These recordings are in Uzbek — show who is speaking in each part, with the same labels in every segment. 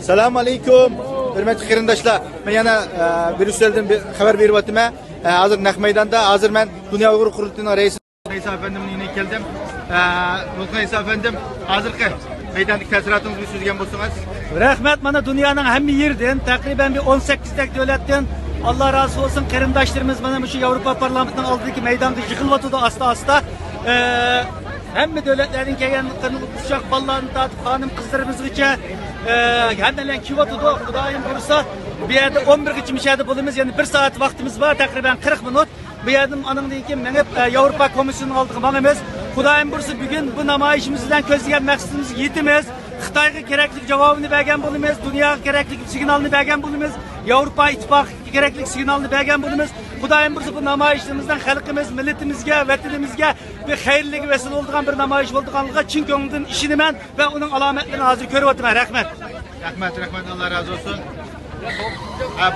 Speaker 1: Assalomu alaykum. Hurmatli qarindoshlar. Men yana Brüsseldan bir xabar beryapman. Hozir naq maydonda, hozir men Dunyo Uyg'ur qurultiyining raisi efendimning yoniga keldim. Raisi efendim, hozirgi maydondagi ta'sirotingizni so'zlagan bo'lsangiz.
Speaker 2: Rahmat, mana dunyoning hamma yeridan, taqriban bir 18 dak davlatdan Allah razı olsun qarindoshlarimiz mana shu Yevropa parlamentining oldidagi maydonga yig'ilyapti asta-asta. Hamma davlatlardan kelgan uchoq bolalarni tatib, xonim qizlarimizgacha hammalar kelyapti. Xudoyim bo'lsa, bu yerda 11 gacha mishada bo'lamiz. Ya'ni 1 soat vaqtimiz bor, taqriban 40 minut. Bu yerdan anandan keyin menib Yevropa komissiyasining oldiga boramiz. Xudoyim bo'lsa, bugun bu namoyishimizdan ko'zlagan maqsadimizga yetamiz. Xitoyga kerakli javobini bergan bo'lamiz, dunyoga kerakli signalni bergan bo'lamiz, Yevropa ittifoqiga kerakli signalni bergan bo'lamiz. Xudoyim bo'lsa, bu namoyishimizdan xalqimiz, millatimizga, vatanimizga bir xayrlik vesile bo'lgan bir namoyish bo'lganligiga chin ko'ngildan ishonaman va uning alomatlarini hozir ko'ryapman. Rahmat.
Speaker 1: Rahmat, Allah razı olsun.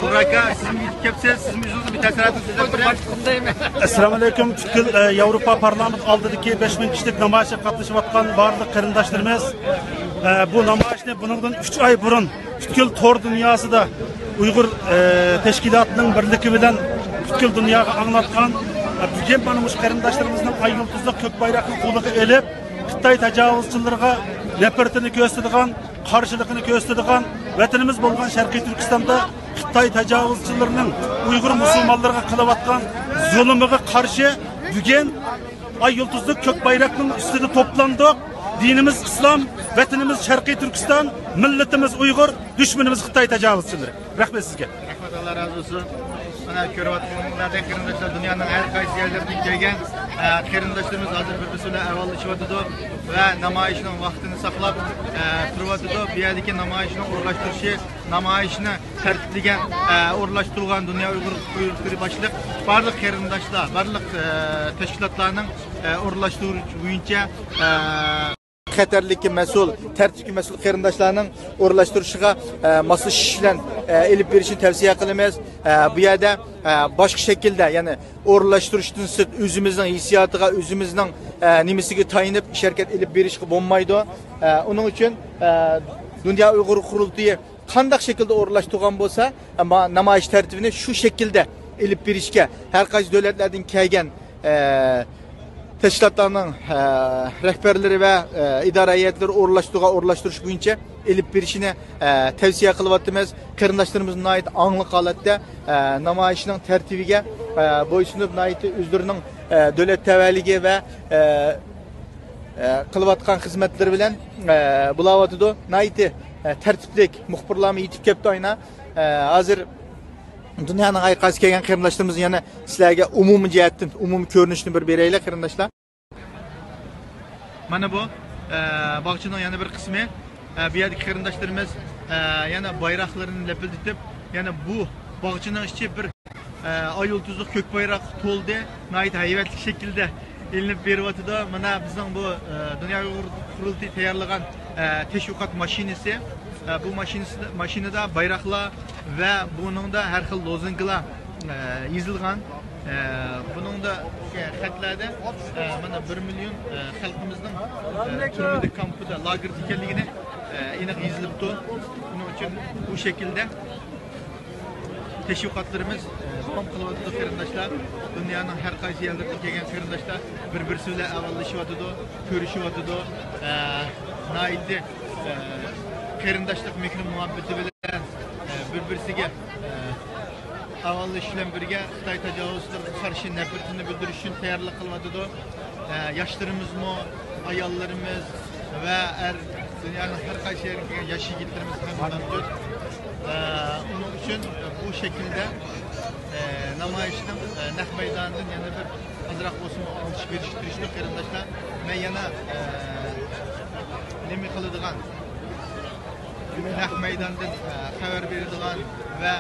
Speaker 1: Buraka, siz mi yetişkepsiz, siz mi yüzünüzü bir ta'sirotingizni sizden bilen?
Speaker 3: Assalomu alaykum. Butkul Yevropa parlament oldidagi 5000 kishilik namoyishga qatnashayotgan barliq qarindoshlarimiz, bu namoyishni buningdan 3 oy burun butkul tor dunyosida Uyg'ur tashkilotining birligi bilan butkul dunyoga anglatgan, bugun mana shu qarindoshlarimizning ay yulduzli ko'k bayroqni qo'liga elib, Xitoy tajovuzchilariga nafratini ko'rsatadigan, qarshiligini ko'rsatadigan vatanimiz bo'lgan Sharqiy Turkistonda Xitoy tajovuzchilarining Uyg'ur musulmonlarga qilayotgan zulmiga qarshi bugun ay yulduzli ko'k bayroqning ustida to'plandik. Dinimiz İslam, vatanimiz Sharqiy Turkiston, millatimiz Uyg'ur, dushmanimiz Xitoy tajovuzchilari. Rahmat sizga.
Speaker 1: Rahmat, Allah razı olsun. Mana ko'ryapsizlar, qarindoshlar, dunyoning har qaysi yerlaridan kelgan qarindoshlarimiz hozir bir-birsiga avvallashyapti va namoyishning vaqtini saqlab turyapti. Bu yerdagi namoyishni o'rlashtirishi, namoyishni tartiblagan, o'rlashtirilgan Dunyo Uyg'ur qurultiyi boshliq barliq qarindoshlar, barliq tashkilotlarning o'rlashtirishi bo'yicha xatarlikka mas'ul, tartibga mas'ul qarindoshlarning o'rlashtirishiga moslashish bilan elib berishni tavsiya qilamiz. Bu yerda boshqa shaklda, ya'ni o'rlashtirishdan sirt o'zimizning hissiyotiga, o'zimizning nimasiga tayinib ish harakat elib berishga bo'lmaydi. Uning uchun Dunyo Uyg'ur qurultiyi qanday shaklda o'rlashtirgan bo'lsa, namoyish tartibini shu shaklda elib berishga har qaysi davlatlardan kelgan tashkilotlarning rahbarlari va idora heyetleri o'rlashtirish bo'yicha elib berishini tavsiya qilyapmiz. Qarindoshlarimiz ait ongli holatda namoyishning tartibiga bo'ysunib, o'zlarining davlat tavalligi va qilayotgan xizmatlari bilan bulayotdi. Tartiblik muxbirlarni yetib kelibdi oyna. Hozir dunyoning ay qaysi kelgan qarindoshlarimiz yana sizlarga umumiy jihatdan umumiy ko'rinishni bir beraylik qarindoshlar. Mana bu bog'chaning yana bir qismi. Bu yerdagi qarindoshlarimiz yana bayroqlarini lapildatib, yana bu bog'chaning ichi bir ay yulduzli ko'k bayroq to'ldi. Nayt hayvatli shaklda elinib beryapti. Mana bizning bu Dunyo Uyg'ur qurultiyi tayyorlagan tashviqot mashinasi. Bu mashinada bayroqlar ve bunun da her xil lozungalar yozilgan. Bunun da xatlerde mana 1 milyon xalqimizning turmada kampida lagerda ekanligini aniq yozilibdi. Buning uchun bu şekilde teşviqotlarimiz davom qilyapti qarindoshlar. Dunyoning har qaysi yerlaridan kelgan qarindoshlar bir-birisi bilan avvallashyapti, ko'rishyapti. Naildi qarindoshlik mehr muhabbati bilan bir-birisiga avvallash bilan birga Xitoy tajovuzlariga qarshi nafratini bildirish uchun tayyorlik qilyapti. Yoshlarimizni, ayollarimiz va dunyoning har qaysi yeriga kelgan yosh yigitlarimiz ham mavjud. Uning uchun bu shaklda namoyishning naq maydonidan yana bir ozroq bo'lsin alışveriştirishni qarindoshlar. Men yana nima qiladigan naq maydondan xabar beradigan va